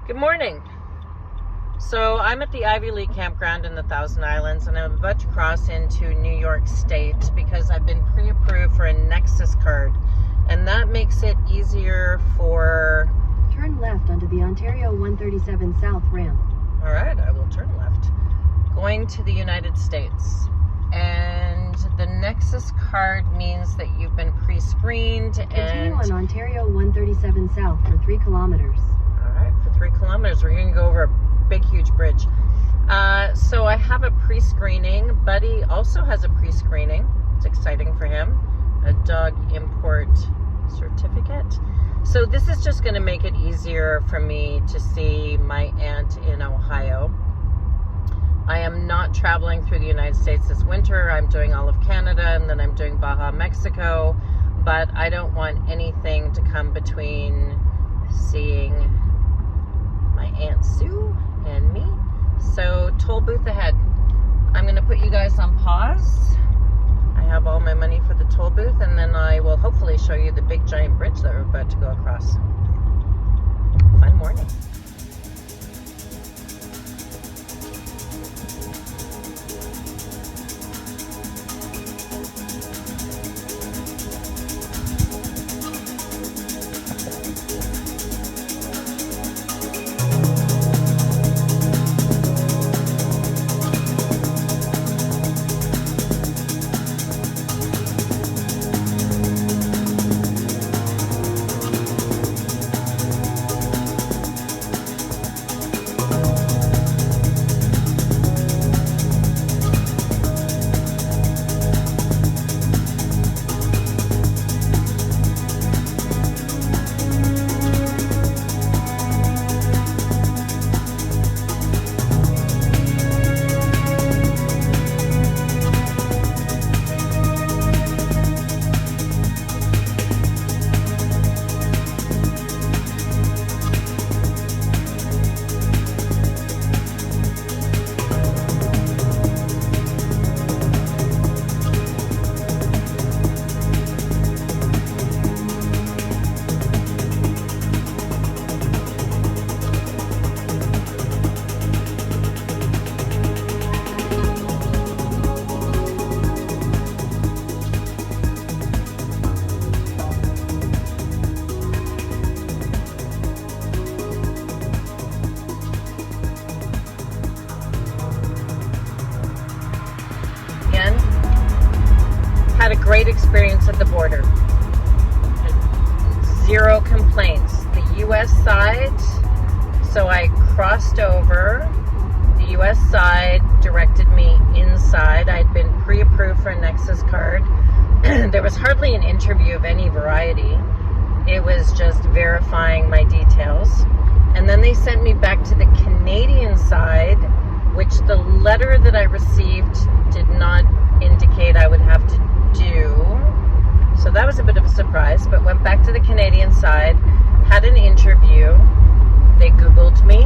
Good morning. So I'm at the Ivy League campground in the Thousand Islands, and I'm about to cross into New York State because I've been pre-approved for a Nexus card, and that makes it easier for... Turn left onto the Ontario 137 South ramp. All right, I will turn left. Going to the United States. And the Nexus card means that you've been pre-screened. Continue on Ontario 137 South for 3 kilometers. All right, for 3 kilometers. We're going to go over a big, huge bridge. So I have a pre-screening. Buddy also has a pre-screening. It's exciting for him. A dog import certificate. So this is just going to make it easier for me to see my aunt in Ohio. I am not traveling through the United States this winter. I'm doing all of Canada, and then I'm doing Baja, Mexico. But I don't want anything to come between seeing my Aunt Sue and me. So toll booth ahead. I'm going to put you guys on pause. I have all my money for the toll booth, and then I will hopefully show you the big giant bridge that we're about to go across. Fun morning. Had a great experience at the border. Zero complaints. The U.S. side, so I crossed over. The U.S. side directed me inside. I'd been pre-approved for a Nexus card. There was hardly an interview of any variety. It was just verifying my details. And then they sent me back to the Canadian side, which the letter that I received did not indicate I would have to do. So that was a bit of a surprise, but went back to the Canadian side, had an interview. They Googled me,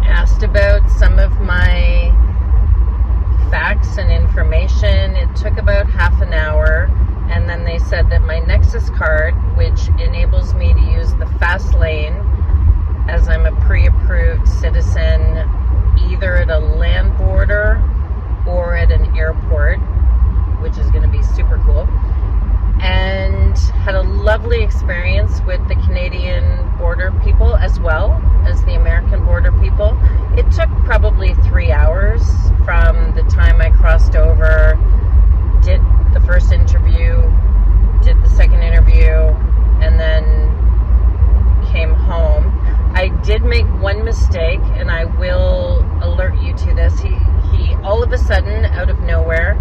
asked about some of my facts and information. It took about half an hour, and then they said that my Nexus card, which enables me to use the fast lane as I'm a pre-approved citizen, either at a land border or at an airport, which is going to be super cool, and had a lovely experience with the Canadian border people as well as the American border people. It took probably 3 hours from the time I crossed over, did the first interview, did the second interview, and then came home. I did make one mistake, and I will alert you to this. He all of a sudden, out of nowhere,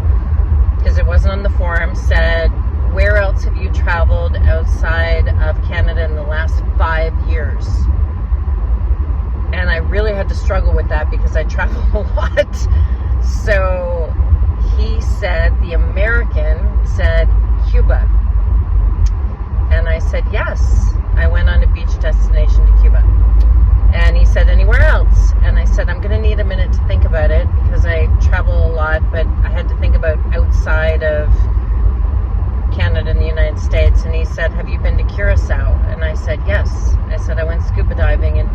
because it wasn't on the form, said, "Where else have you traveled outside of Canada in the last 5 years?" And I really had to struggle with that because I travel a lot. So he said, the American said, "Cuba." And I said, "Yes, I went on a beach destination to Cuba." And he said, "Anywhere else?" And I said, "I'm going to need a minute to think about it because I travel a lot, but I had to think about outside of Canada and the United States." And he said, "Have you been to Curacao?" And I said, "Yes." I said, "I went scuba diving in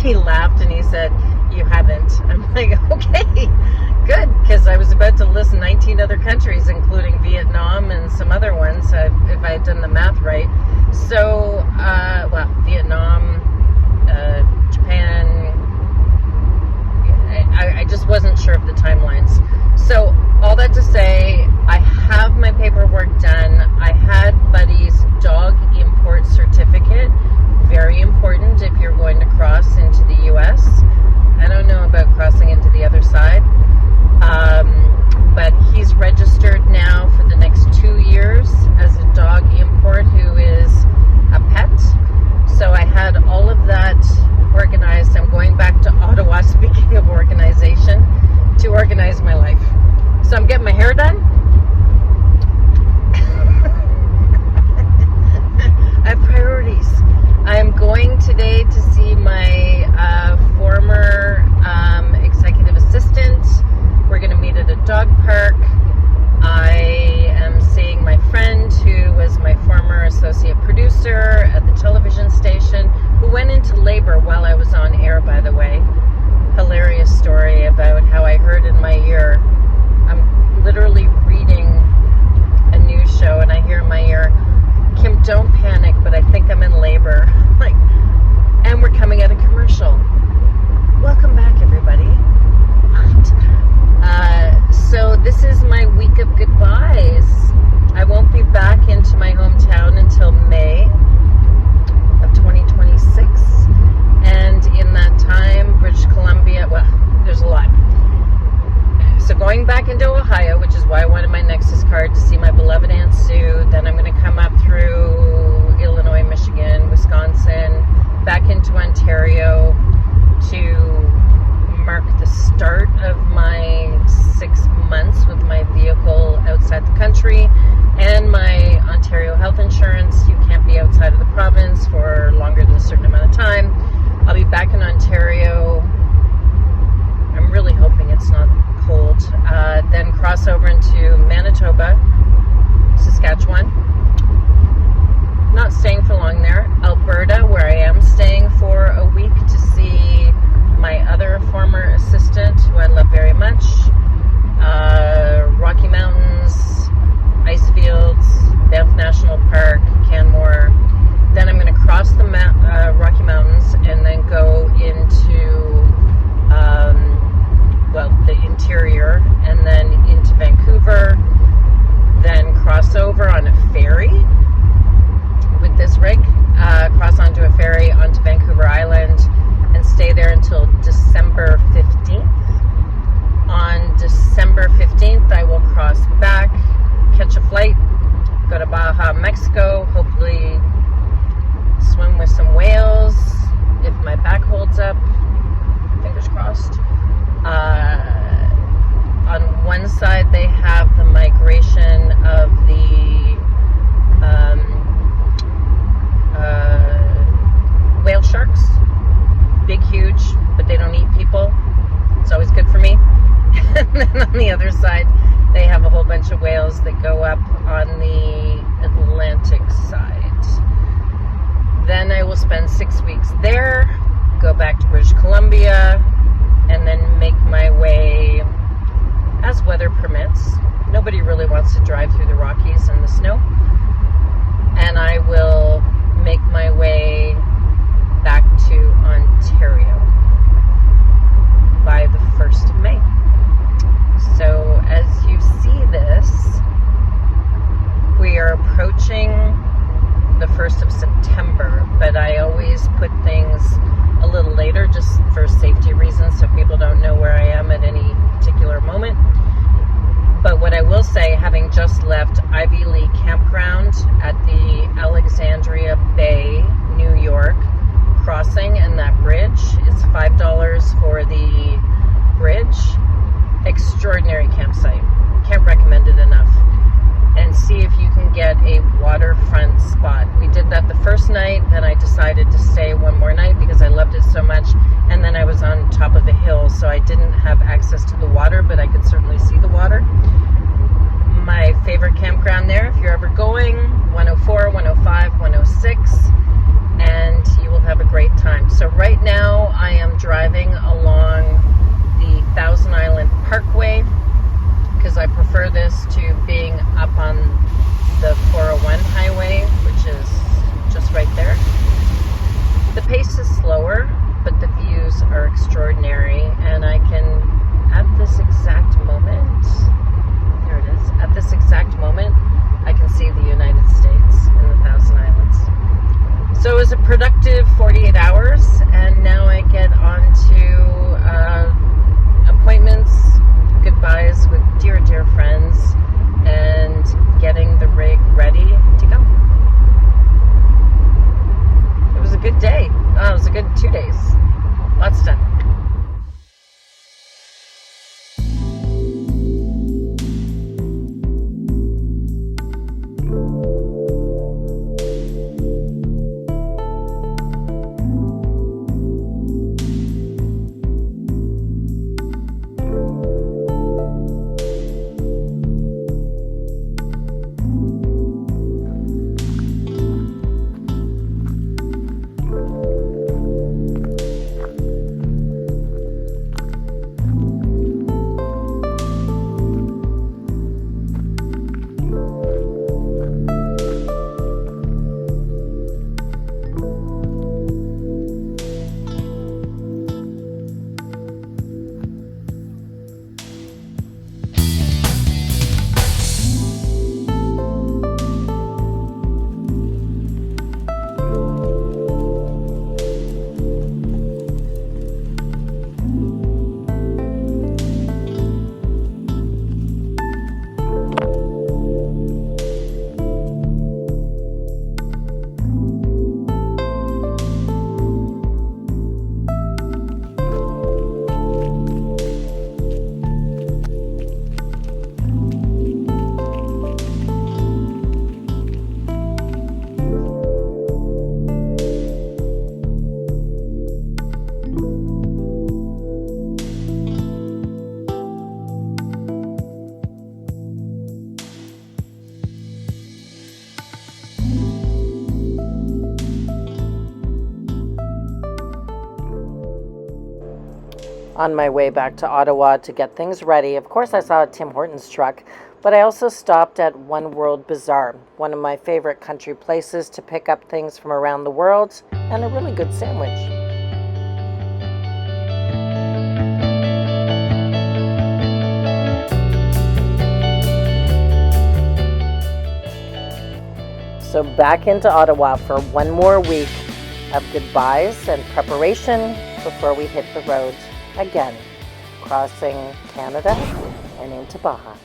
he laughed and he said, "You haven't." I'm like, okay, good, because I was about to list 19 other countries, including Vietnam and some other ones, if I had done the math right. So, Vietnam, Japan, I just wasn't sure of the timelines. So, all that to say, I have my paperwork done. I had Buddy's dog import certificate. Very important if you're going to cross into the U.S. I don't know about crossing into the other side. But he's registered now for the next 2 years as a dog import who is a pet. So I had all of that organized. I'm going back to Ottawa, speaking of organization, to organize my life. So I'm getting my hair done. I have priorities. I'm going today to see my former executive assistant. We're going to meet at a dog park. I am seeing my friend who was my former associate producer at the television station, who went into labor while I was on air, by the way. Hilarious story about how I heard in my ear. I'm literally reading a news show and I hear in my ear, "Kim, don't panic, but I think I'm in labor." Like, and we're coming at a commercial. Welcome back, everybody. What? So this is my week of goodbyes. I won't be back into my hometown until May of 2026. And in that time, British Columbia, well, there's a lot. So going back into Ohio, which is why I wanted my Nexus card to see my beloved Aunt Sue. Then I'm going to come up through Illinois, Michigan, Wisconsin, back into Ontario to mark the start of my 6 months with my vehicle outside the country and my Ontario health insurance. You can't be outside of the province for longer than a certain amount of time. I'll be back in Ontario. I'm really hoping it's not cold. Then cross over into Manitoba, Saskatchewan. Not staying for long there. Alberta, where I am staying for a week to see my other former assistant, who I love very much. Rocky Mountains, ice fields, Banff National Park, Canmore. Then I'm going to cross the Rocky Mountains and then go into the interior, and then into Vancouver, then cross over on a ferry with this rig, cross onto a ferry onto Vancouver Island and stay there until December 15th. On December 15th, I will cross back, catch a flight, go to Baja, Mexico, hopefully swim with some whales if my back holds up, fingers crossed. On one side they have the migration of the whale sharks, big, huge, but they don't eat people. It's always good for me. And then on the other side they have a whole bunch of whales that go up on the Atlantic side. Then I will spend 6 weeks there, go back to British Columbia, and then make my way as weather permits. Nobody really wants to drive through the Rockies in the snow. And I will make my way back to Ontario by the 1st of May. So as you see this, we are approaching the 1st of September, but I always put things a little later just for safety reasons, so people don't know where I am at any particular moment. But what I will say, having just left Ivy League Campground at the Alexandria Bay, New York, crossing, and that bridge is $5 for the bridge. Extraordinary campsite. Can't recommend it enough. And see if you can get a waterfront spot. We did that the first night, then I decided to stay one more night because I loved it so much, and then I was on top of a hill, so I didn't have access to the water, but I could certainly see the water. My favorite campground there, if you're ever going, 104, 105, 106, and you will have a great time. So right now I productive 48 hours, and now I get on to appointments, goodbyes with dear, dear friends, and getting the rig ready to go. It was a good day. It was a good 2 days. Lots done. On my way back to Ottawa to get things ready, of course I saw a Tim Hortons truck, but I also stopped at One World Bazaar, one of my favorite country places to pick up things from around the world, and a really good sandwich. So back into Ottawa for one more week of goodbyes and preparation before we hit the road again, crossing Canada and into Baja.